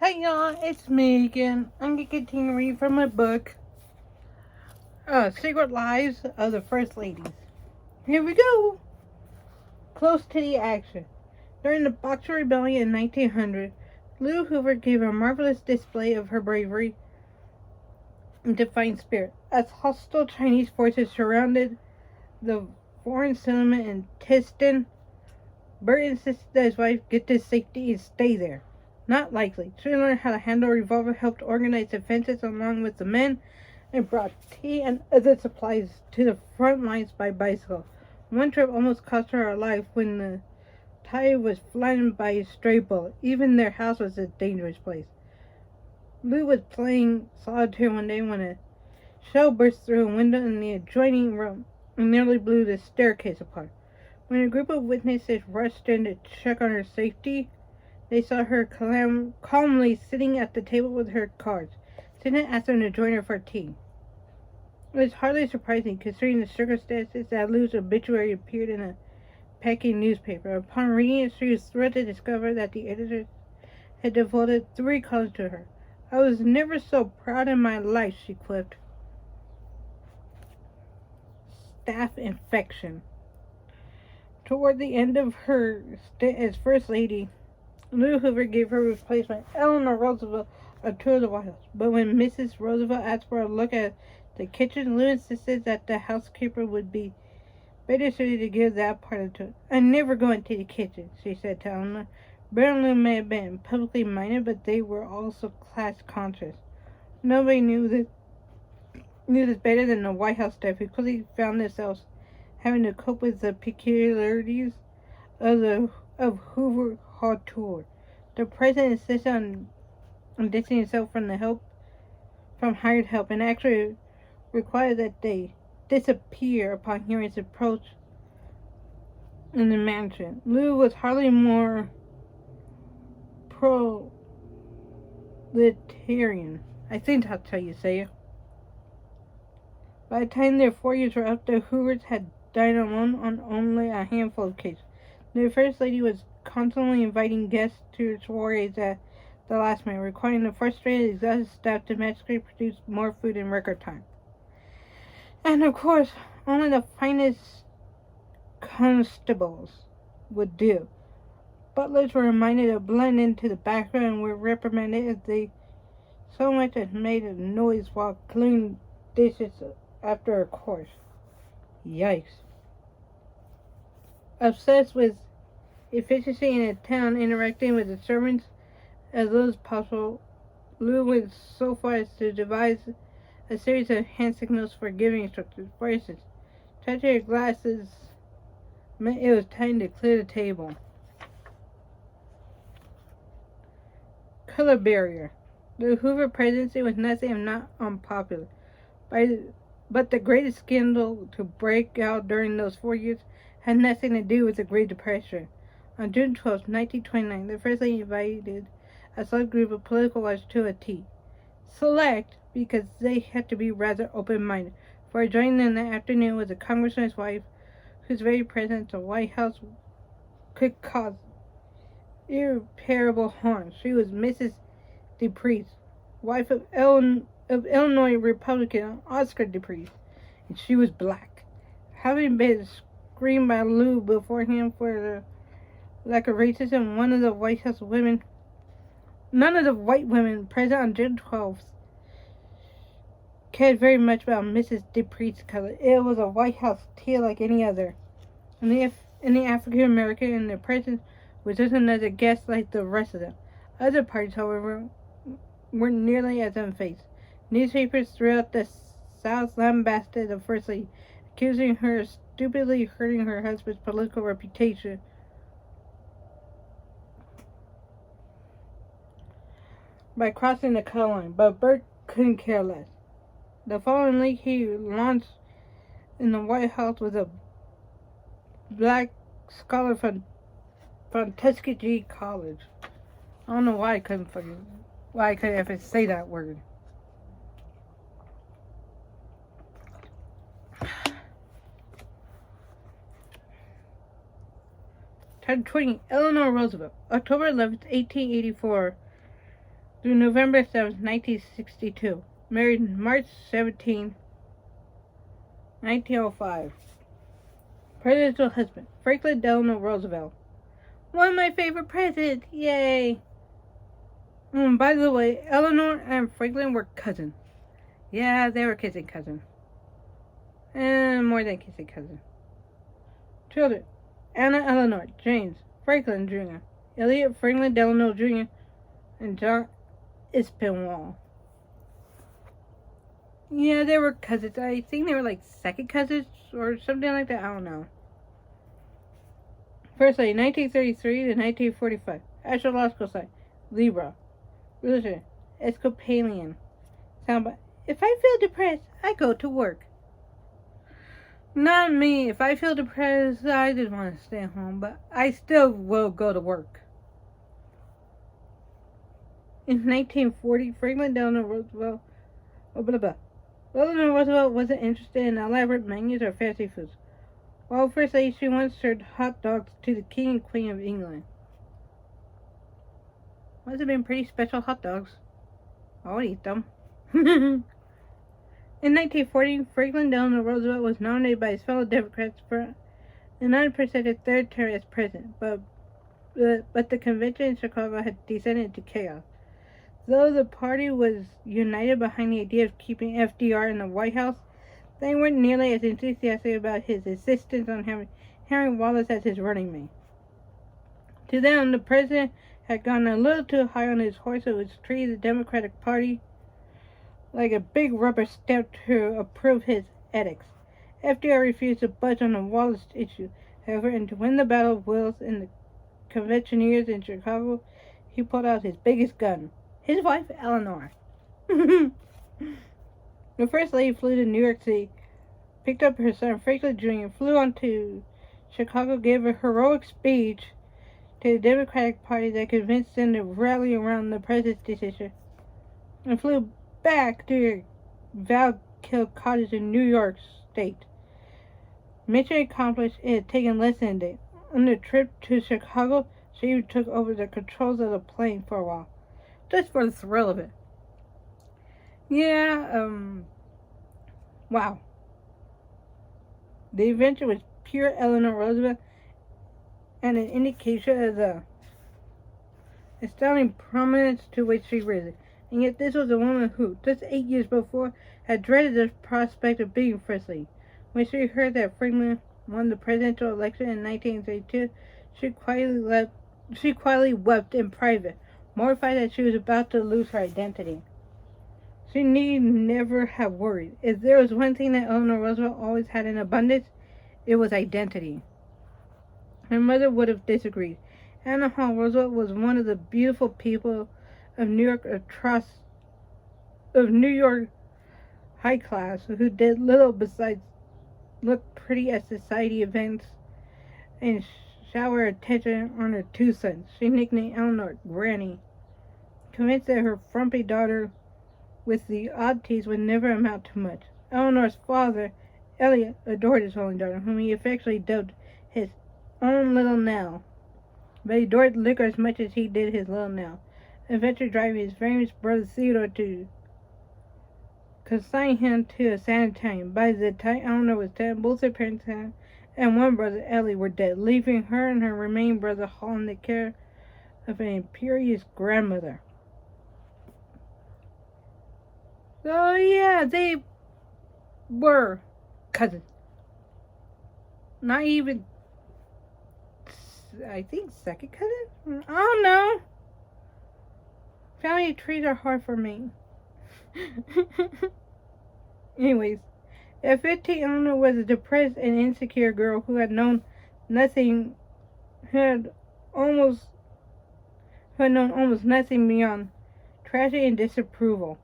Hey y'all, it's me again. I'm gonna continue reading from my book, Secret Lives of the First Ladies. Here we go! Close to the action. During the Boxer Rebellion in 1900, Lou Hoover gave a marvelous display of her bravery and defiant spirit. As hostile Chinese forces surrounded the foreign settlement in Tiston, Bert insisted that his wife get to safety and stay there. Not likely. She learned how to handle a revolver, helped organize defenses along with the men, and brought tea and other supplies to the front lines by bicycle. One trip almost cost her her life when the tire was flattened by a stray bullet. Even their house was a dangerous place. Lou was playing solitaire one day when a shell burst through a window in the adjoining room and nearly blew the staircase apart. When a group of witnesses rushed in to check on her safety, they saw her calmly sitting at the table with her cards. Sidney asked them to join her for tea. It was hardly surprising, considering the circumstances, that Lou's obituary appeared in a Peking newspaper. Upon reading it, she was thrilled to discover that the editor had devoted 3 columns to her. "I was never so proud in my life," she quipped. Staph infection. Toward the end of her stint as First Lady, Lou Hoover gave her replacement, Eleanor Roosevelt, a tour of the White House. But when Mrs. Roosevelt asked for a look at the kitchen, Lou insisted that the housekeeper would be better suited to give that part of the tour. "I never go into the kitchen," she said to Eleanor. Bert and Lou may have been publicly minded, but they were also class conscious. Nobody knew this better than the White House staff, who quickly found themselves having to cope with the peculiarities of Hoover Hauteur. The president insisted on distancing himself from hired help, and actually required that they disappear upon hearing his approach in the mansion. Lou was hardly more proletarian. I think that's how you say it. By the time their 4 years were up, the Hoovers had dined alone on only a handful of occasions. The First Lady was constantly inviting guests to her soirees at the last minute, requiring the frustrated, exhausted staff to magically produce more food in record time. And of course, only the finest constables would do. Butlers were reminded to blend into the background and were reprimanded if they so much as made a noise while cleaning dishes after a course. Yikes. Obsessed with efficiency in a town, interacting with the servants as little as possible, Lou went so far as to devise a series of hand signals for giving instructions. For instance, touching your glasses meant it was time to clear the table. Color barrier. The Hoover presidency was nothing if not unpopular. But the greatest scandal to break out during those 4 years had nothing to do with the Great Depression. On June 12, 1929, the First Lady invited a select group of political watchers to a tea. Select, because they had to be rather open-minded, for joining them that afternoon was a congressman's wife, whose very presence at the White House could cause irreparable harm. She was Mrs. DePriest, wife of Illinois Republican Oscar DePriest, and she was black. Having been screamed by Lou beforehand for the lack of racism, none of the white women present on June 12th cared very much about Mrs. DePriest's color. It was a White House tea like any other, and the African American in the presence was just another guest like the rest of them. Other parties, however, weren't nearly as unfazed. Newspapers throughout the South lambasted the First Lady, accusing her of stupidly hurting her husband's political reputation by crossing the color line, but Bert couldn't care less. The following week, he launched in the White House with a black scholar from Tuskegee College. I don't know why I couldn't ever say that word. Chapter 20. Eleanor Roosevelt. October 11th, 1884, 1884 was a black scholar from Tuskegee College. On the Why couldn't forget. Why I couldn't ever say that word. Chapter 20. Eleanor Roosevelt. October 11th, 1884, 1884 was a black scholar from Tuskegee College. through November 7, 1962. Married March 17, 1905. Presidential husband, Franklin Delano Roosevelt. One of my favorite presidents, yay! By the way, Eleanor and Franklin were cousins. Yeah, they were kissing cousins. And more than kissing cousins. Children, Anna Eleanor, James, Franklin Jr., Elliot Franklin Delano Jr., and John Aspinwall. Yeah, they were cousins. I think they were like second cousins or something like that. I don't know. First lady, 1933 to 1945. Astrological sign, Libra. Religion, Episcopalian. Soundbite, if I feel depressed, I go to work. Not me. If I feel depressed, I just want to stay home, but I still will go to work. In 1940, Franklin Delano Roosevelt, Eleanor Roosevelt wasn't interested in elaborate menus or fancy foods. While First Lady, she once served hot dogs to the King and Queen of England. Must have been pretty special hot dogs. I would eat them. In 1940, Franklin Delano Roosevelt was nominated by his fellow Democrats for an unprecedented third term as president, but the convention in Chicago had descended into chaos. Though the party was united behind the idea of keeping FDR in the White House, they weren't nearly as enthusiastic about his insistence on having Henry Wallace as his running mate. To them, the president had gone a little too high on his horse and was treating the Democratic Party like a big rubber stamp to approve his edicts. FDR refused to budge on the Wallace issue, however, and to win the Battle of Wills in the conventioneers in Chicago, he pulled out his biggest gun, his wife, Eleanor. The First Lady flew to New York City, picked up her son, Franklin Jr., flew on to Chicago, gave a heroic speech to the Democratic Party that convinced them to rally around the president's decision, and flew back to Valkill Cottage in New York State. Mission accomplished. It had taken less than a day. On the trip to Chicago, she even took over the controls of the plane for a while, just for the thrill of it. Yeah, wow. The adventure was pure Eleanor Roosevelt and an indication of the astounding prominence to which she risen. And yet this was a woman who, just 8 years before, had dreaded the prospect of being First Lady. When she heard that Franklin won the presidential election in 1932, she quietly wept in private, mortified that she was about to lose her identity. She need never have worried. If there was one thing that Eleanor Roosevelt always had in abundance, it was identity. Her mother would have disagreed. Anna Hall Roosevelt was one of the beautiful people of New York high class who did little besides look pretty at society events and shower attention on her two sons. She nicknamed Eleanor Granny, convinced that her frumpy daughter with the oddities would never amount to much. Eleanor's father, Elliot, adored his only daughter, whom he affectionately dubbed his own little Nell. But he adored liquor as much as he did his little Nell, eventually driving his famous brother Theodore to consign him to a sanitarium. By the time Eleanor was 10, both her parents and one brother, Ellie, were dead, leaving her and her remaining brother Hall in the care of an imperious grandmother. So yeah, they were cousins. Not even, I think, second cousin? I don't know. Family trees are hard for me. Anyways, at 15, Eleanor was a depressed and insecure girl who had known almost nothing beyond tragedy and disapproval.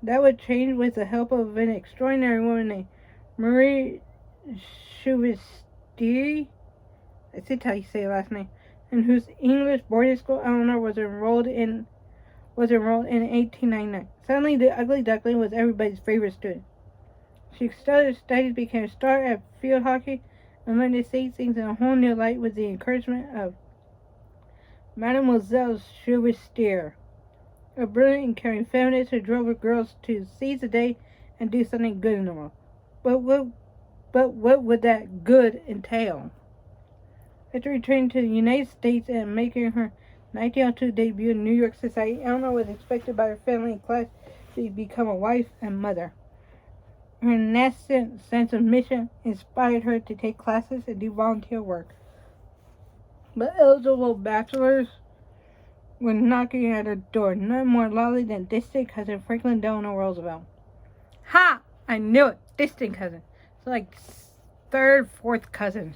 That would change with the help of an extraordinary woman named Marie Chevestier, I think how you say her last name, in whose English boarding school Eleanor was enrolled in 1899. Suddenly, the ugly duckling was everybody's favorite student. She excelled her studies, became a star at field hockey, and learned to see things in a whole new light with the encouragement of Mademoiselle Chevestier. a brilliant and caring feminist who drove her girls to seize the day and do something good in the world. But what would that good entail? After returning to the United States and making her 1902 debut in New York society, Eleanor was expected by her family and class to become a wife and mother. Her nascent sense of mission inspired her to take classes and do volunteer work. But eligible bachelors were knocking at her door, none more loudly than distant cousin Franklin Delano Roosevelt. Ha! I knew it! Distant cousin. So like third, fourth cousins.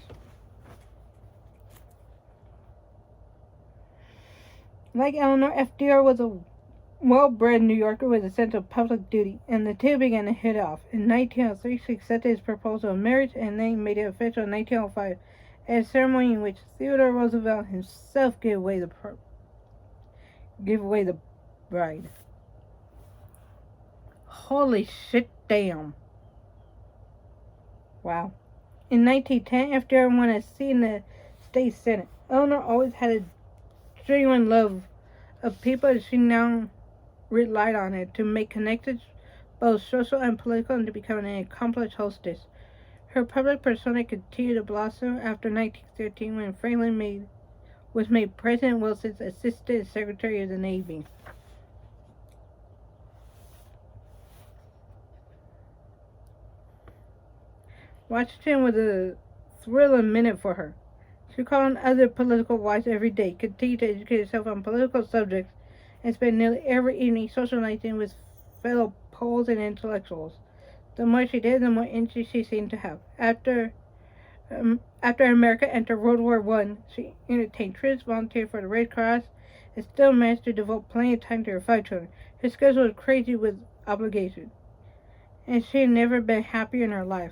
Like Eleanor, FDR was a well-bred New Yorker with a sense of public duty, and the two began to hit off. In 1903, she accepted his proposal of marriage, and then made it official in 1905 at a ceremony in which Theodore Roosevelt himself gave away the bride. Holy shit, damn. Wow. In 1910, FDR won a seat in the state senate. Eleanor always had a genuine love of people, and she now relied on it to make connections, both social and political, and to become an accomplished hostess. Her public persona continued to blossom after 1913 when Franklin was made President Wilson's Assistant Secretary of the Navy. Washington was a thrilling minute for her. She called on other political wives every day, continued to educate herself on political subjects, and spent nearly every evening socializing with fellow poets and intellectuals. The more she did, the more interest she seemed to have. After America entered World War I, she entertained troops, volunteered for the Red Cross, and still managed to devote plenty of time to her 5 children. Her schedule was crazy with obligation, and she had never been happier in her life.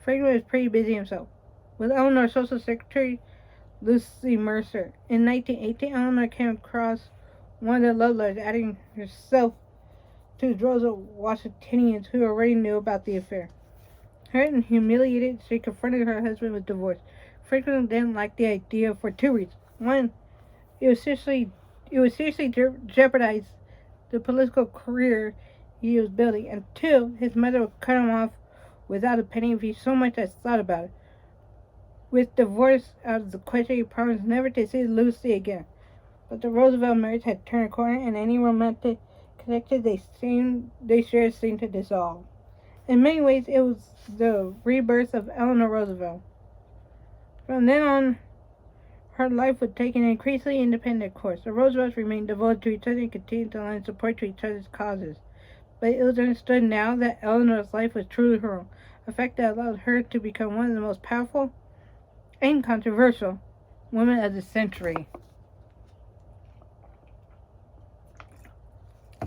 Franklin was pretty busy himself. With Eleanor's social secretary, Lucy Mercer. In 1918, Eleanor came across one of the love letters, adding herself to droves of Washingtonians who already knew about the affair. Hurt and humiliated, she confronted her husband with divorce. Franklin didn't like the idea for 2 reasons. One, it would seriously jeopardize the political career he was building, and 2, his mother would cut him off without a penny if he so much as thought about it. With divorce out of the question, he promised never to see Lucy again. But the Roosevelt marriage had turned a corner, and any romantic connection they shared seemed to dissolve. In many ways, it was the rebirth of Eleanor Roosevelt. From then on, her life would take an increasingly independent course. The Roosevelts remained devoted to each other and continued to lend support to each other's causes. But it was understood now that Eleanor's life was truly her own, a fact that allowed her to become one of the most powerful and controversial women of the century.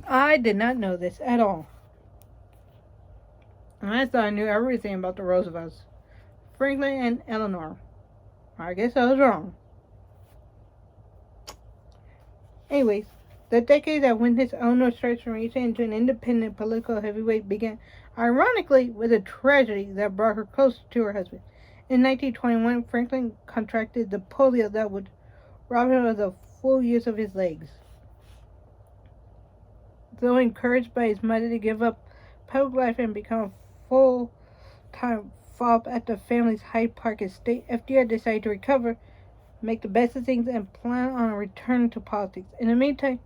I did not know this at all. I thought I knew everything about the Roosevelts, Franklin and Eleanor. I guess I was wrong. Anyways, the decade that witnessed Eleanor's transformation into an independent political heavyweight began, ironically, with a tragedy that brought her closer to her husband. In 1921, Franklin contracted the polio that would rob him of the full use of his legs. Though encouraged by his mother to give up public life and become a full-time fop at the family's Hyde Park estate, FDR decided to recover, make the best of things, and plan on a return to politics. In the meantime,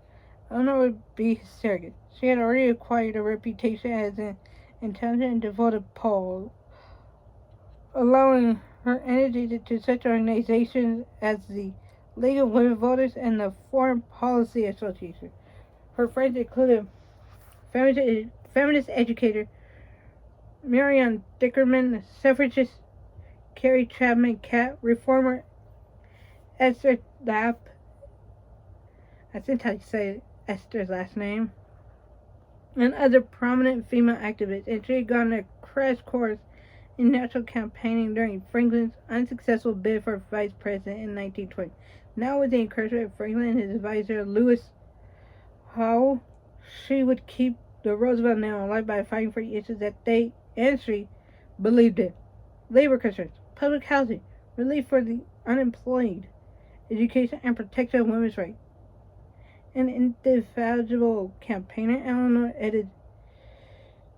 Eleanor would be his surrogate. She had already acquired a reputation as an intelligent and devoted Pole, allowing her energy to such organizations as the League of Women Voters and the Foreign Policy Association. Her friends included feminist educator Marion Dickerman, suffragist Carrie Chapman Catt, reformer Esther Lapp, I think how you say Esther's last name, and other prominent female activists, and she had gone a crash course in national campaigning during Franklin's unsuccessful bid for vice president in 1920. Now, with the encouragement of Franklin and his advisor Lewis Howell, she would keep the Roosevelt name alive by fighting for the issues that they and she believed in: labor concerns, public housing, relief for the unemployed, education, and protection of women's rights. An indefatigable campaigner, Eleanor edited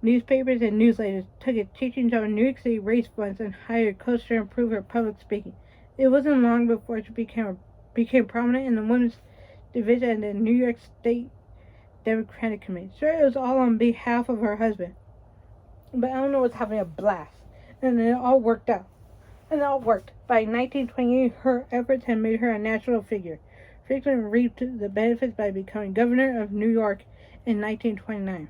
newspapers and newsletters, took a teaching job in New York City, raised funds, and hired coaches to improve her public speaking. It wasn't long before she became prominent in the women's division of the New York State Democratic Committee. Sure, it was all on behalf of her husband, but Eleanor was having a blast, and it all worked out. And it all worked. By 1928, her efforts had made her a national figure. Franklin reaped the benefits by becoming governor of New York in 1929.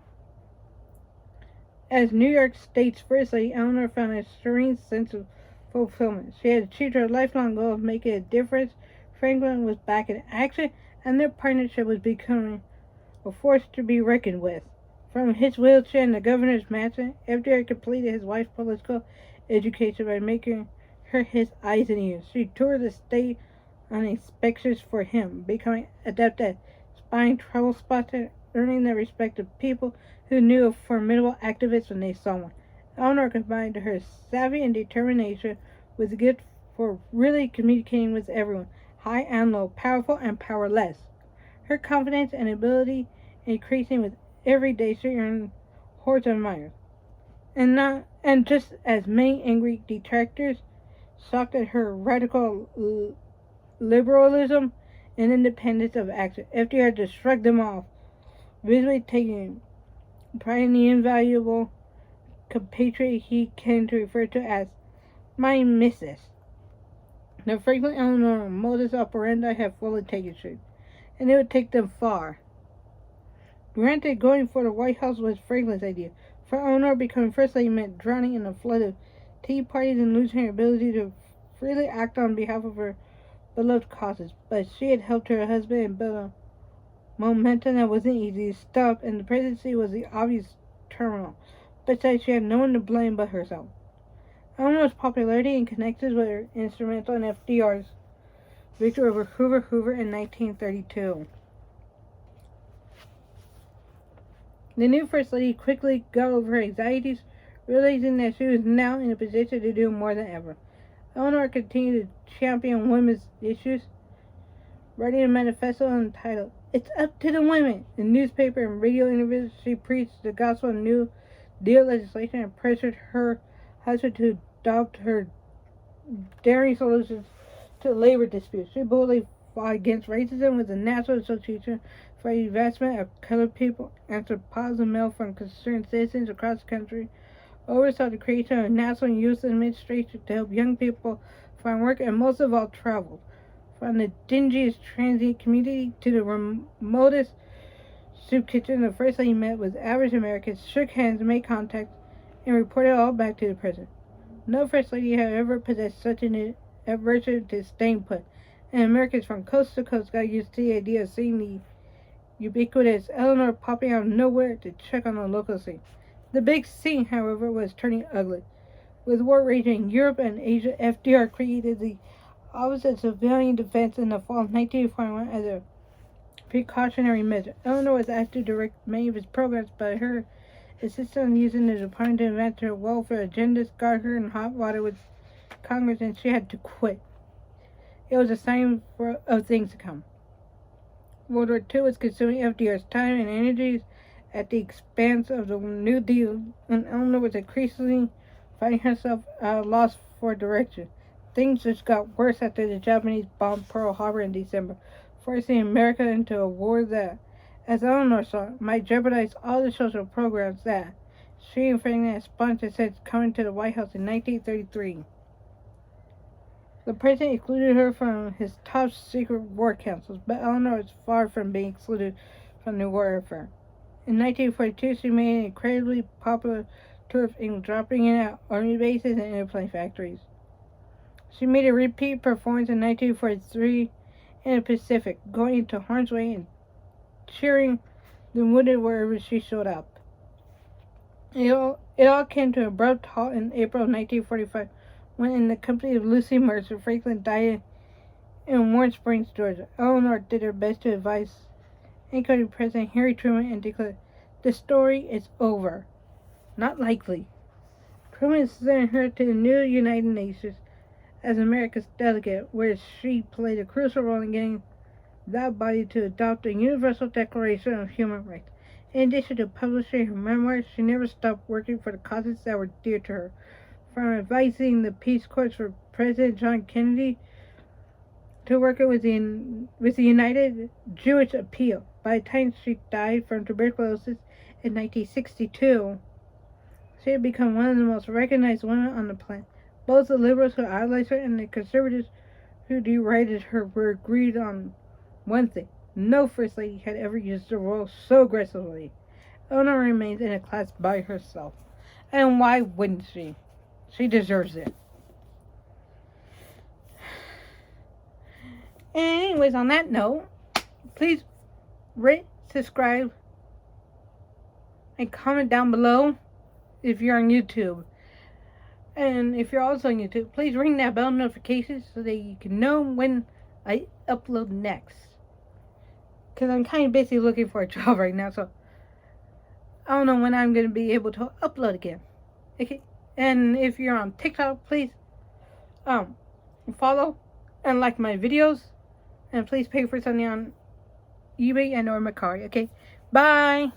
As New York State's First Lady, Eleanor found a serene sense of fulfillment. She had achieved her lifelong goal of making a difference. Franklin was back in action, and their partnership was becoming a force to be reckoned with. From his wheelchair in the governor's mansion, FDR completed his wife's political education by making her his eyes and ears. She toured the state on inspections for him, becoming adept at spying trouble spots and earning the respect of people who knew of formidable activists when they saw one. Eleanor combined her savvy and determination with the gift for really communicating with everyone, high and low, powerful and powerless. Her confidence and ability increasing with every day she earned hordes of admirers. And just as many angry detractors shocked at her radical liberalism and independence of action, FDR just shrugged them off, visibly taking pride in the invaluable compatriot he came to refer to as my missus. The Franklin Eleanor modus operandi had fully taken shape, and it would take them far. Granted, going for the White House was Franklin's idea. For Eleanor, becoming First Lady meant drowning in a flood of tea parties and losing her ability to freely act on behalf of her beloved causes. But she had helped her husband and built a momentum that wasn't easy to stop, and the presidency was the obvious terminal. Besides, she had no one to blame but herself. Eleanor's popularity and connections were instrumental in FDR's victory over Hoover in 1932. The new First Lady quickly got over her anxieties, realizing that she was now in a position to do more than ever. Eleanor continued to champion women's issues, writing a manifesto entitled "It's Up to the Women." In newspaper and radio interviews, she preached the gospel of New Deal legislation and pressured her husband to adopt her daring solutions to labor disputes. She boldly fought against racism with the National Association for the Advancement of Colored People, answered positive mail from concerned citizens across the country, oversaw the creation of a National Youth Administration to help young people find work, and most of all traveled. From the dingiest transient community to the remotest soup kitchen, the First Lady met with average Americans, shook hands, made contact, and reported all back to the President. No First Lady had ever possessed such an aversion to staying put, and Americans from coast to coast got used to the idea of seeing the ubiquitous Eleanor popping out of nowhere to check on the local scene. The big scene, however, was turning ugly. With war raging in Europe and Asia, FDR created the Office of Civilian Defense in the fall of 1941 as a precautionary measure. Eleanor was asked to direct many of his programs, but her insistence on using the department to advance her welfare agendas got her in hot water with Congress, and she had to quit. It was a sign of things to come. World War II was consuming FDR's time and energies at the expense of the New Deal, and Eleanor was increasingly finding herself at a loss for direction. Things just got worse after the Japanese bombed Pearl Harbor in December, forcing America into a war that, as Eleanor saw, might jeopardize all the social programs that she and Franklin had sponsored since coming to the White House in 1933. The President excluded her from his top secret war councils, but Eleanor was far from being excluded from the war effort. In 1942, she made an incredibly popular tour of England, dropping in at army bases and airplane factories. She made a repeat performance in 1943 in the Pacific, going into harm's way and cheering the wounded wherever she showed up. It all came to an abrupt halt in April of 1945, when, in the company of Lucy Mercer, Franklin died in Warm Springs, Georgia. Eleanor did her best to advise incoming President Harry Truman and declared, "The story is over." Not likely. Truman sent her to the new United Nations as America's delegate, where she played a crucial role in getting that body to adopt a universal declaration of human rights. In addition to publishing her memoirs, she never stopped working for the causes that were dear to her, from advising the Peace Corps for President John Kennedy to working with the United Jewish Appeal. By the time she died from tuberculosis in 1962, she had become one of the most recognized women on the planet. Both the liberals who idolized her and the conservatives who derided her were agreed on one thing: no First Lady had ever used the role so aggressively. Eleanor remains in a class by herself. And why wouldn't she? She deserves it. Anyways, on that note, please rate, subscribe, and comment down below if you're on YouTube. And if you're also on YouTube, please ring that bell notification so that you can know when I upload next. Because I'm kind of busy looking for a job right now, so I don't know when I'm going to be able to upload again. Okay? And if you're on TikTok, please follow and like my videos. And please pay for something on eBay and or Mercari. Okay? Bye!